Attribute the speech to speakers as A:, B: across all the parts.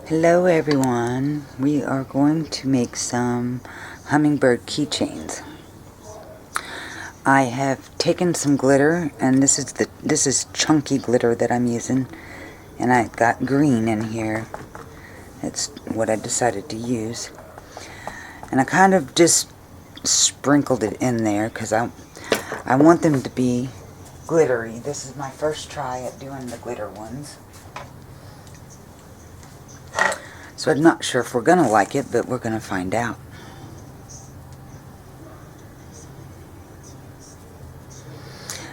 A: Hello everyone, we are going to make some hummingbird keychains. I have taken some glitter, and this is chunky glitter that I'm using, and I got green in here. It's what I decided to use, and I kind of just sprinkled it in there because I want them to be glittery. This is my first try at doing the glitter ones. So I'm not sure if we're going to like it, but we're going to find out.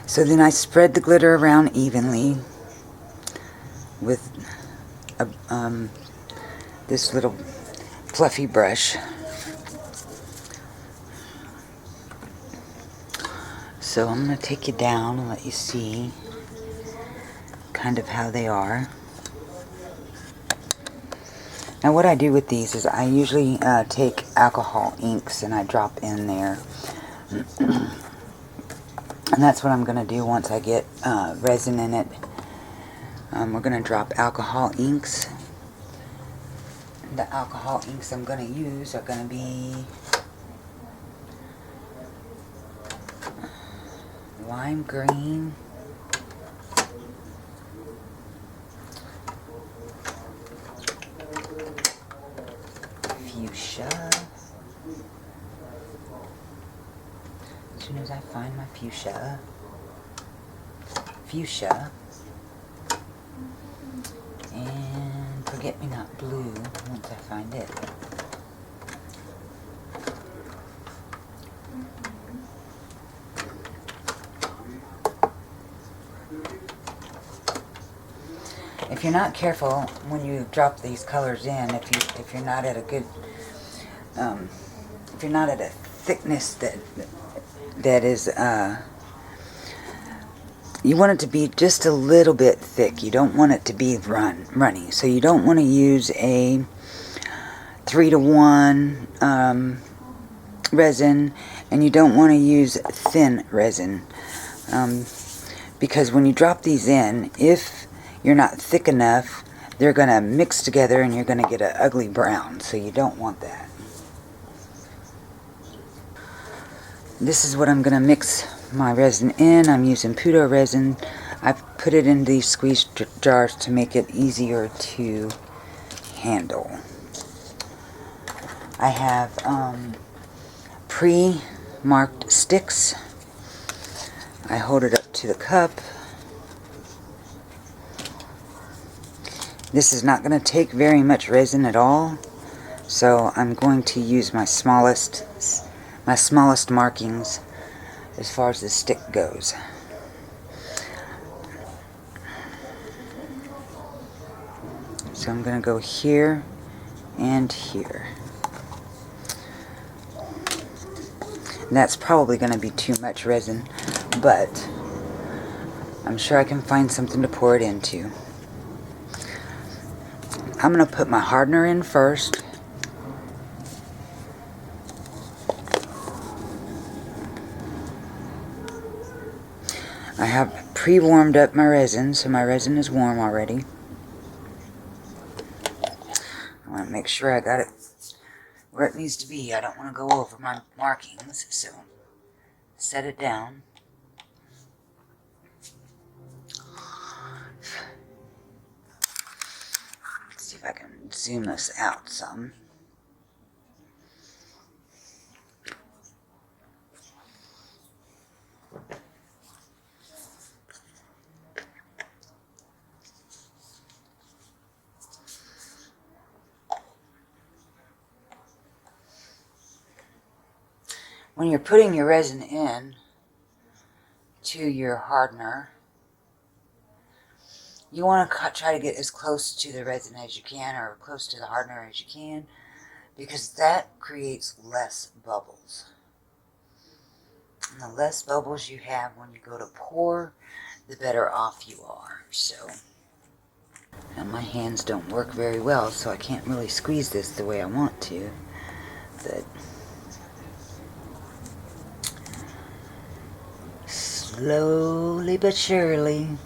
A: So then I spread the glitter around evenly with this little fluffy brush. So I'm going to take you down and let you see kind of how they are. Now what I do with these is I usually take alcohol inks and I drop in there. And that's what I'm going to do once I get resin in it. We're going to drop alcohol inks. The alcohol inks I'm going to use are going to be lime green, fuchsia. As soon as I find my fuchsia, and forget-me-not blue once I find it. If you're not careful when you drop these colors in, if you're not at a good, if you're not at a thickness that is, you want it to be just a little bit thick. You don't want it to be runny. So you don't want to use a 3-to-1 resin, and you don't want to use thin resin, because when you drop these in, if you're not thick enough, they're going to mix together and you're going to get an ugly brown. So you don't want that. This is what I'm going to mix my resin in. I'm using Puto resin. I've put it in these squeeze jars to make it easier to handle. I have pre-marked sticks. I hold it up to the cup. This is not going to take very much resin at all, so I'm going to use my smallest markings as far as the stick goes. So I'm going to go here and here. And that's probably going to be too much resin, but I'm sure I can find something to pour it into. I'm going to put my hardener in first. I have pre-warmed up my resin, so my resin is warm already. I want to make sure I got it where it needs to be. I don't want to go over my markings, so set it down. Let's see if I can zoom this out some. When you're putting your resin in to your hardener, you want to try to get as close to the resin as you can, or close to the hardener as you can, because that creates less bubbles. And the less bubbles you have when you go to pour, the better off you are. So, and my hands don't work very well, so I can't really squeeze this the way I want to, but slowly but surely,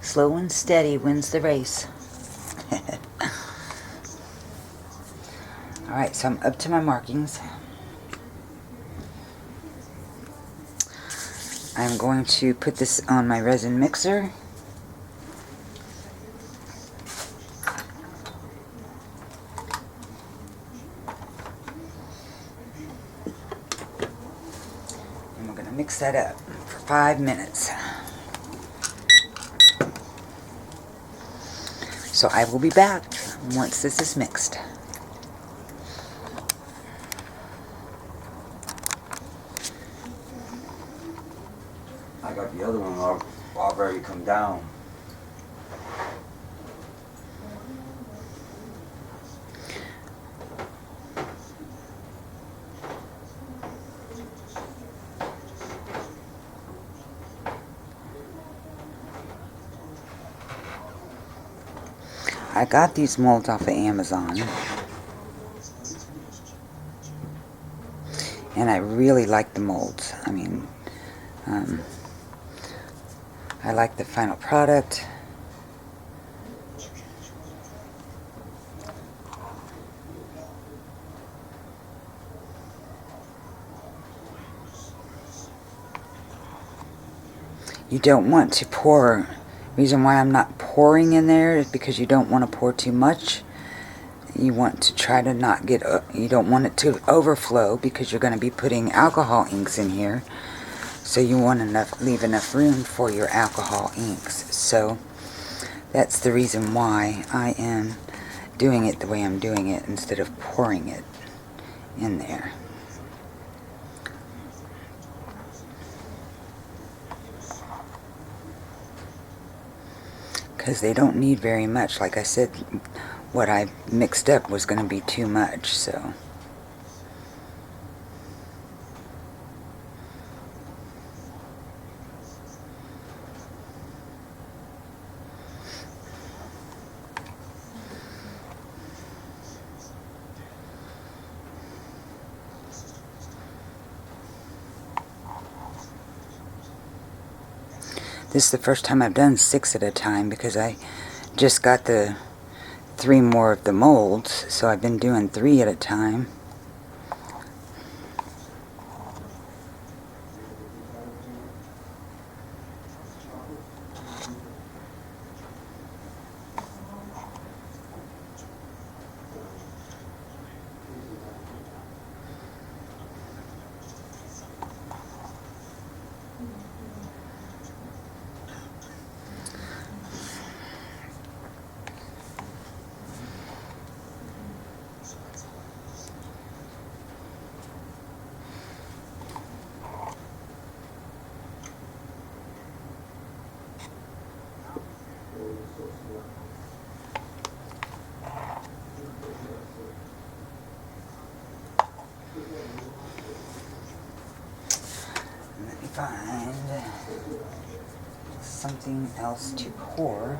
A: slow and steady wins the race. Alright, so I'm up to my markings. I'm going to put this on my resin mixer. And we're going to mix that up for 5 minutes. So I will be back once this is mixed.
B: I got the other one already come down.
A: I got these molds off of Amazon. And I really like the molds. I mean, I like the final product. You don't want to pour. Reason why I'm not pouring in there is because you don't want to pour too much. You want to try to not get, you don't want it to overflow because you're going to be putting alcohol inks in here. So you want to leave enough room for your alcohol inks. So that's the reason why I am doing it the way I'm doing it instead of pouring it in there. Because they don't need very much. Like I said, what I mixed up was going to be too much, so. This is the first time I've done 6 at a time because I just got the 3 more of the molds, so I've been doing 3 at a time. Let me find something else to pour.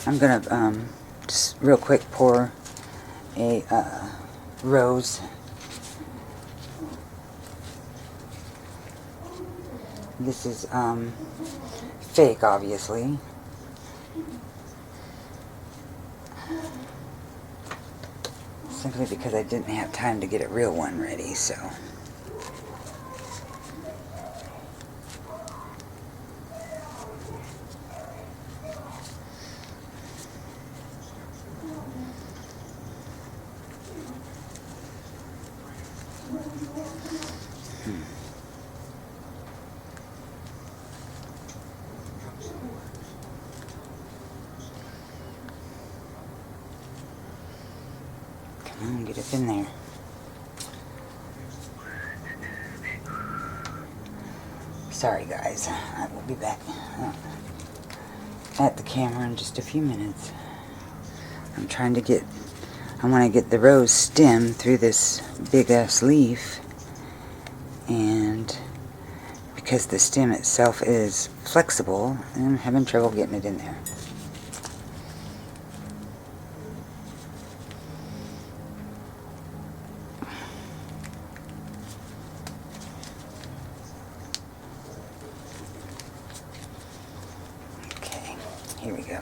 A: I'm gonna just real quick pour a rose. This is fake, obviously. Simply because I didn't have time to get a real one ready, so. Come on, get up in there. Sorry guys, I will be back at the camera in just a few minutes. I'm trying to get, I want to get the rose stem through this big ass leaf, and because the stem itself is flexible, I'm having trouble getting it in there. Here we go.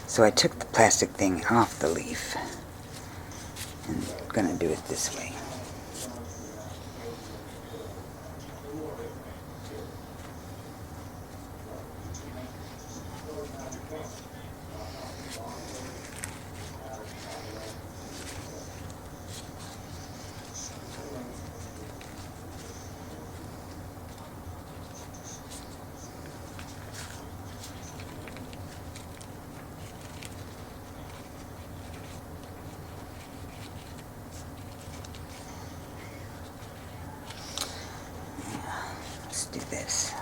A: So I took the plastic thing off the leaf, and I'm going to do it this way. Let's do this.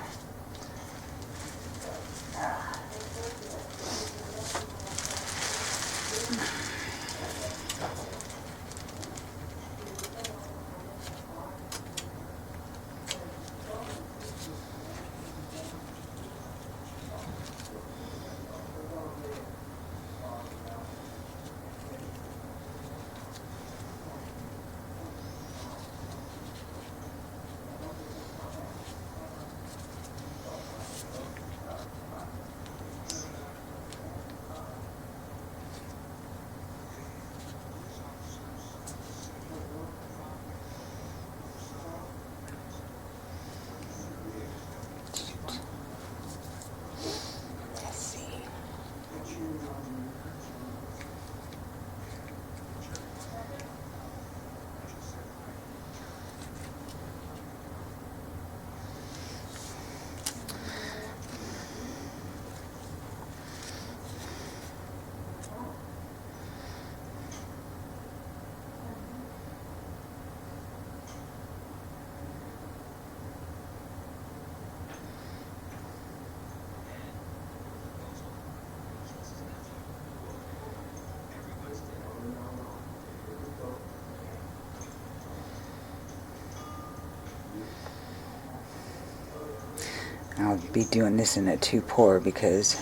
A: I'll be doing this in a 2-pour because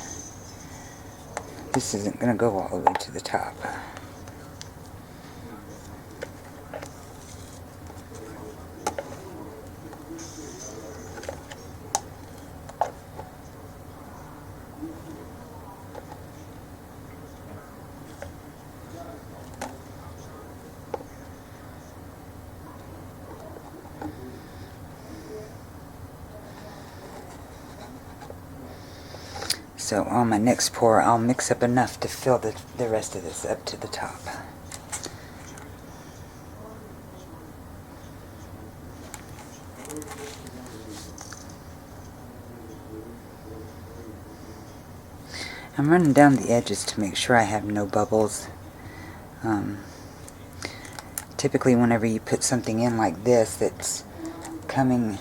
A: this isn't going to go all the way to the top. So on my next pour, I'll mix up enough to fill the rest of this up to the top. I'm running down the edges to make sure I have no bubbles. Typically whenever you put something in like this that's coming,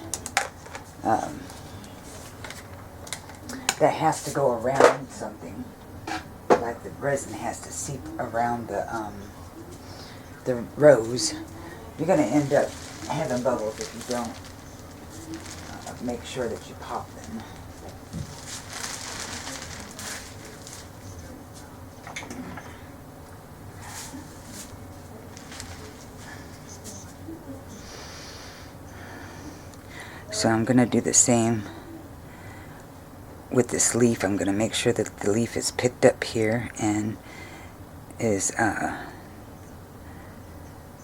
A: that has to go around something, like the resin has to seep around the rose, you're going to end up having bubbles if you don't make sure that you pop them. So I'm going to do the same with this leaf. I'm going to make sure that the leaf is picked up here and is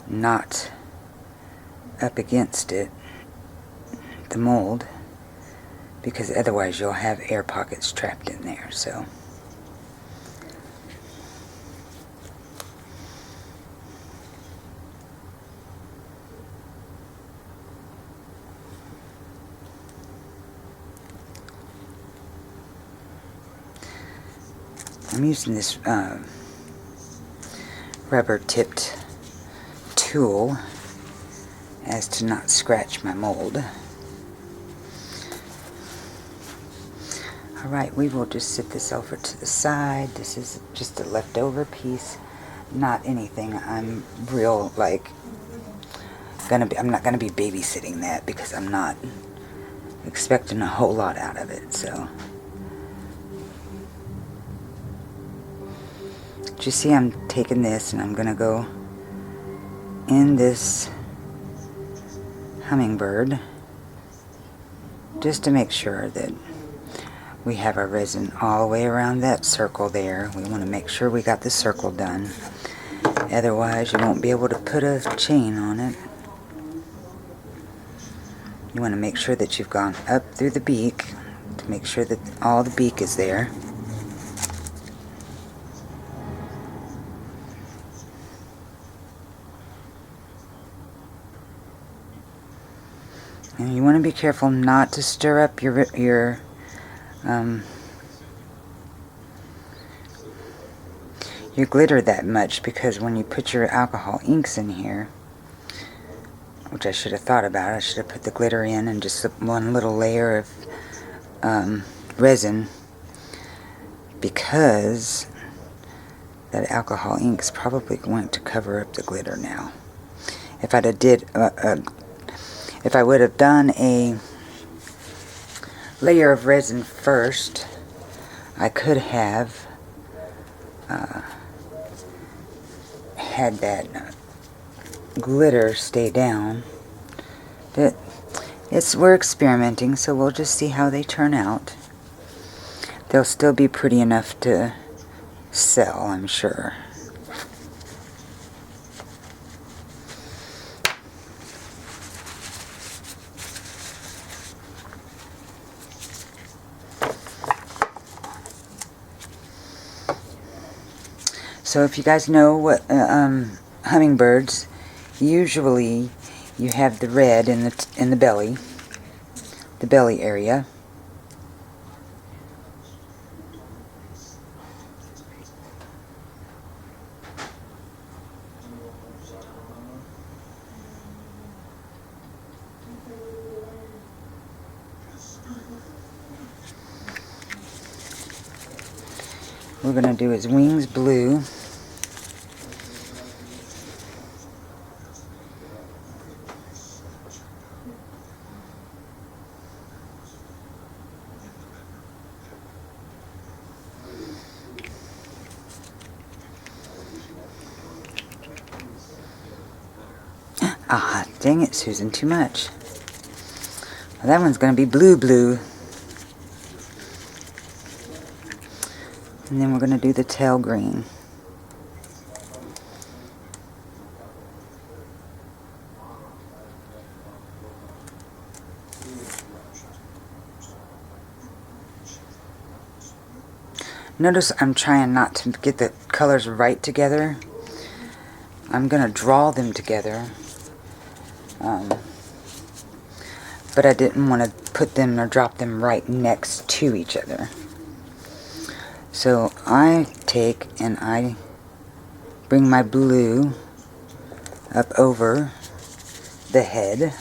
A: not up against it, the mold, because otherwise you'll have air pockets trapped in there. So I'm using this rubber tipped tool as to not scratch my mold. Alright, we will just sit this over to the side. This is just a leftover piece, not anything I'm real like I'm not gonna be babysitting that, because I'm not expecting a whole lot out of it. So you see, I'm taking this and I'm gonna go in this Hummingbird just to make sure that we have our resin all the way around that circle there. We want to make sure we got the circle done. Otherwise, you won't be able to put a chain on it. You want to make sure that you've gone up through the beak to make sure that all the beak is there. And you want to be careful not to stir up your glitter that much, because when you put your alcohol inks in here, which I should have thought about, I should have put the glitter in and just one little layer of resin, because that alcohol ink is probably going to cover up the glitter now. If I'd have if I would have done a layer of resin first, I could have had that glitter stay down. But we're experimenting, so we'll just see how they turn out. They'll still be pretty enough to sell, I'm sure. So if you guys know what hummingbirds, usually you have the red in the belly area. What we're going to do is wings blue. Ah, dang it, Susan, too much. Well, that one's going to be blue. And then we're going to do the tail green. Notice I'm trying not to get the colors right together. I'm going to draw them together. But I didn't want to put them or drop them right next to each other. So I take and I bring my blue up over the head.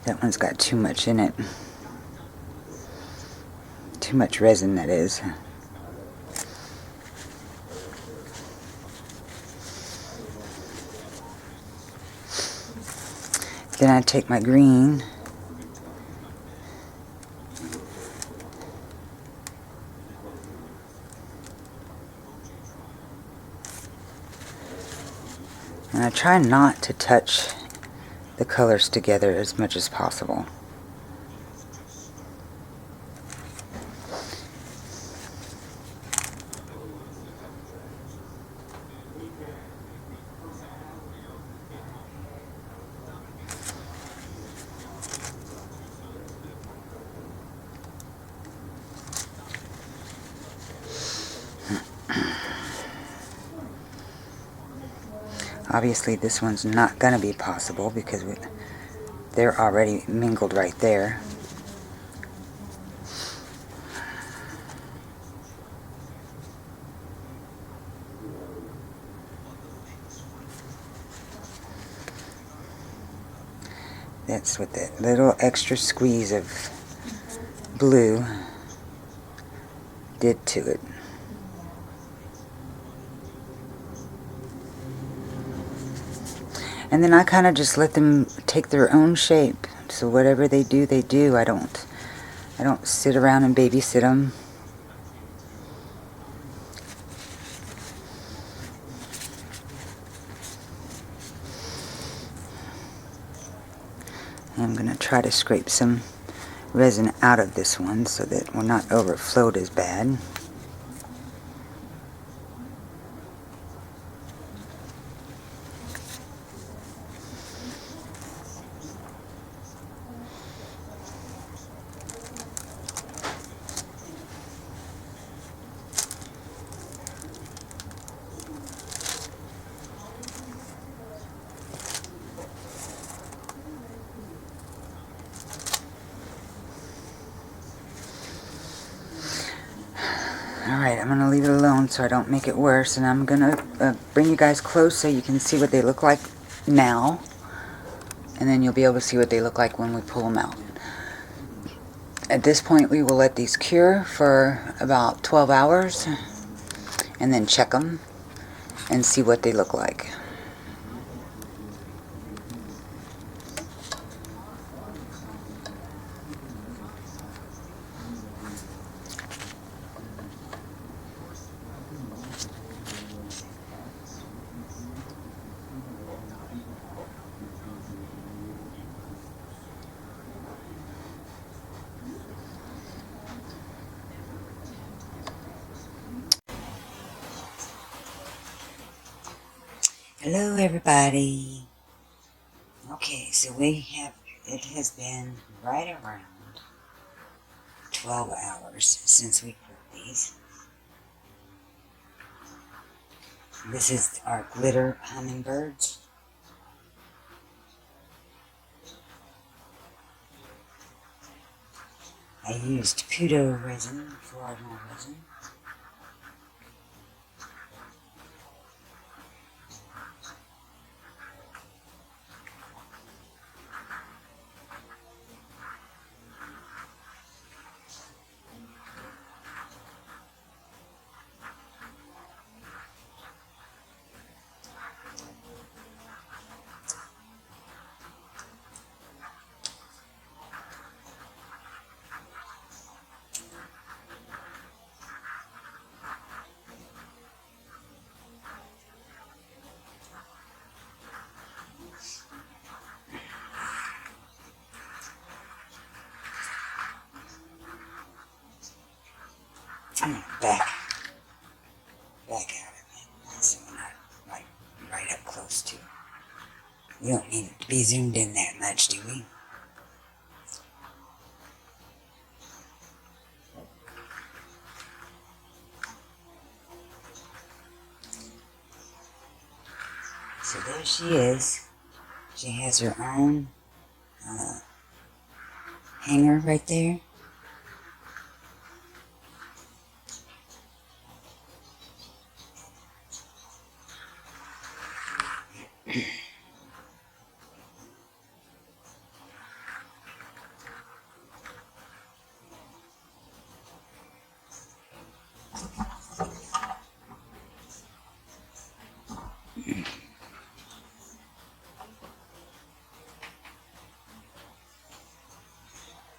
A: That one's got too much in it. Too much resin, that is. Then I take my green and I try not to touch the colors together as much as possible. Obviously this one's not going to be possible because they're already mingled right there. That's what that little extra squeeze of blue did to it. And then I kind of just let them take their own shape. So whatever they do, they do. I don't sit around and babysit them. I'm going to try to scrape some resin out of this one so that it will not overflow as bad. Alright, I'm going to leave it alone so I don't make it worse, and I'm going to bring you guys close so you can see what they look like now, and then you'll be able to see what they look like when we pull them out. At this point we will let these cure for about 12 hours and then check them and see what they look like. Hello everybody. Okay, so it has been right around 12 hours since we put these. This is our glitter hummingbirds. I used Puto resin for my resin. Back out of it, so we're not like right up close to it. We don't need it to be zoomed in that much, do we? So there she is. She has her own hanger right there.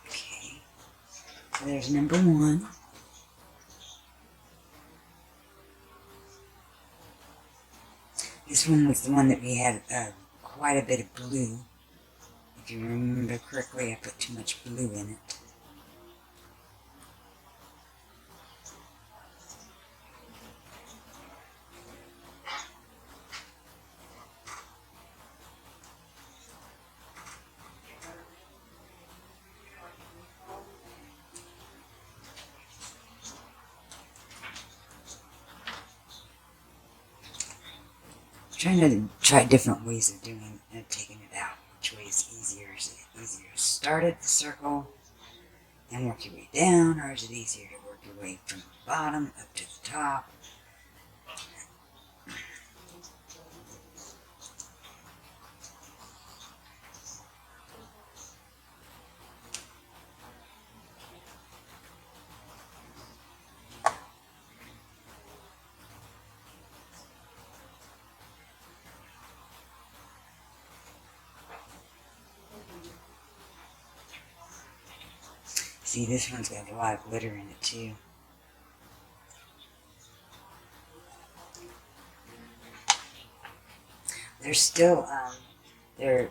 A: Okay, so there's number one. This one was the one that we had quite a bit of blue. If you remember correctly, I put too much blue in it. trying to try different ways of doing and taking it out. Which way is easier? Is it easier to start at the circle and work your way down, or is it easier to work your way from the bottom up to the top? See, this one's got a lot of glitter in it too. They're still, they're,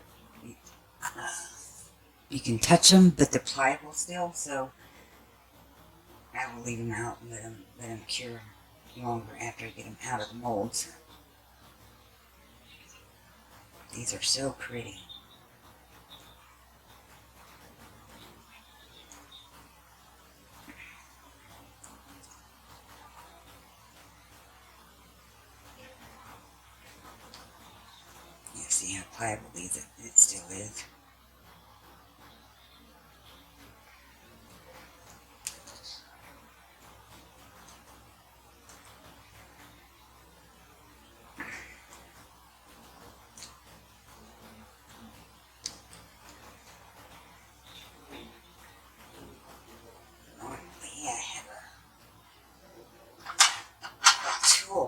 A: you can touch them, but they're pliable still, so I will leave them out and let them cure longer after I get them out of the molds. These are so pretty. You see how pliable it still is.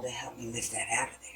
A: To help me lift that out of there.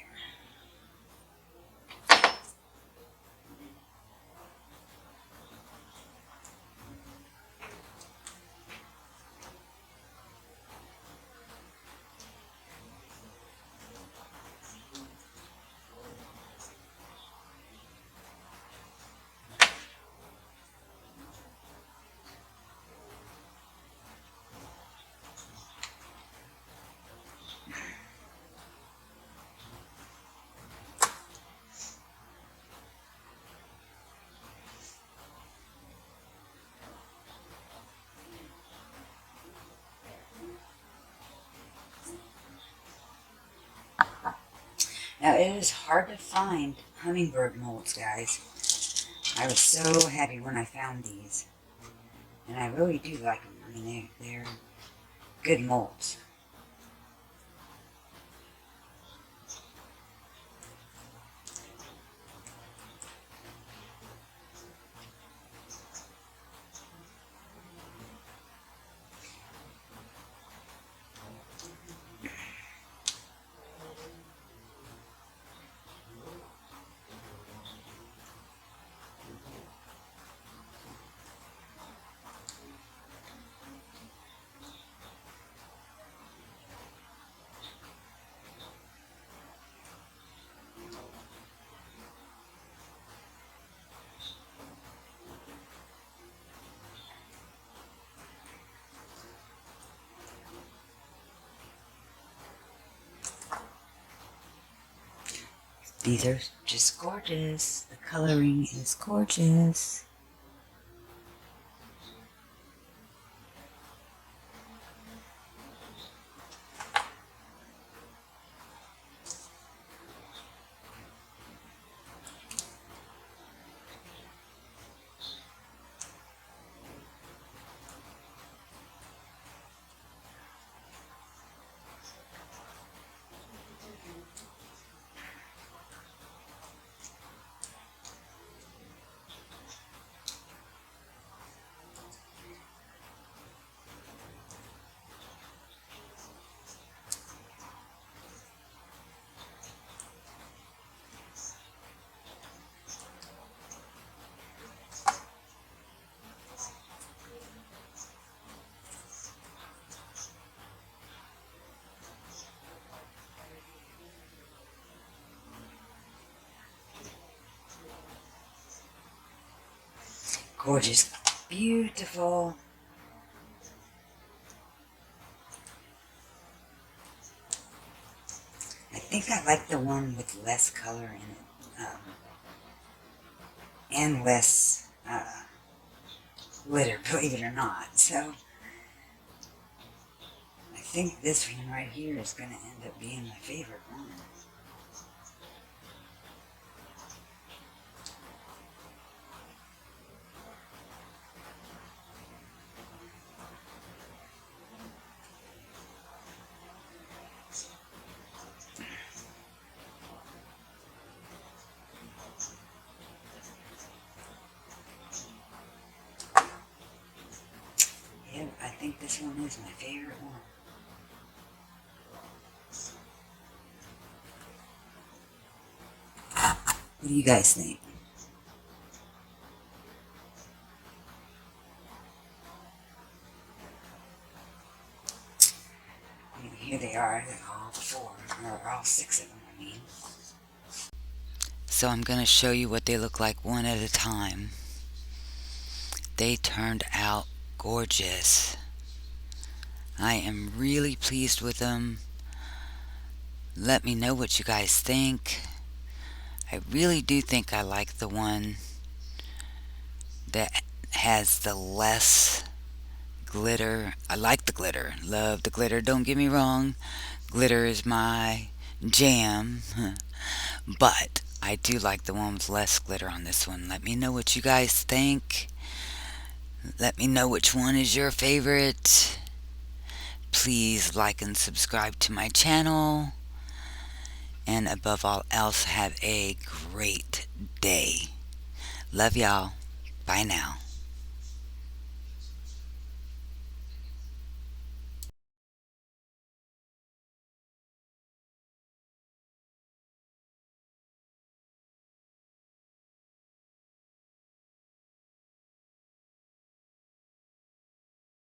A: Now, it is hard to find hummingbird molds, guys. I was so happy when I found these. And I really do like them. I mean, they're good molds. These are just gorgeous. The coloring is gorgeous. Gorgeous. Beautiful. I think I like the one with less color in it. And less glitter, believe it or not. So, I think this one right here is going to end up being my favorite one. This one is my favorite one. What do you guys think? And here they are, all four, or all six of them, I mean. So I'm going to show you what they look like one at a time. They turned out gorgeous. I am really pleased with them. Let me know what you guys think. I really do think I like the one that has the less glitter. I like the glitter. Love the glitter. Don't get me wrong. Glitter is my jam. But I do like the one with less glitter on this one. Let me know what you guys think. Let me know which one is your favorite. Please like and subscribe to my channel. And above all else, have a great day. Love y'all. Bye now.